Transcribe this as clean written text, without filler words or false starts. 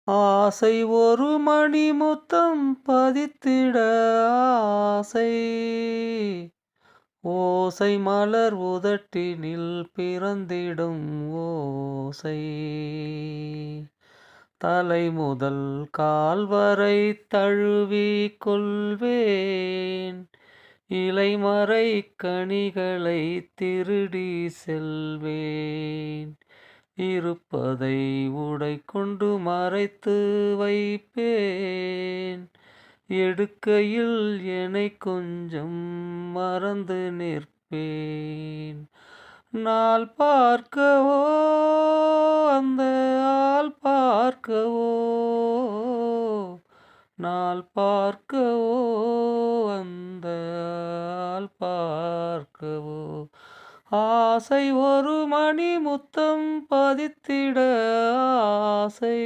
ஆசை ஒரு மணி முத்தம் பதித்திட ஆசை ஓசை மலர் உதட்டினில் பிறந்திடும் ஓசை தலை முதல் கால் வரை தழுவி கொள்வேன் இலைமறை கனிகளை திருடி செல்வேன் இருப்பதை உடை கொண்டு மறைத்து வைப்பேன் எடுக்கையில் என்னை கொஞ்சம் மறந்து நிற்பேன் நாள் பார்க்கவோ அந்த ஆள் பார்க்கவோ நாள் பார்க்கவோ அந்த ஆள் பார்க்கவோ ஆசை ஒரு மணி முத்தம் பதித்திட ஆசை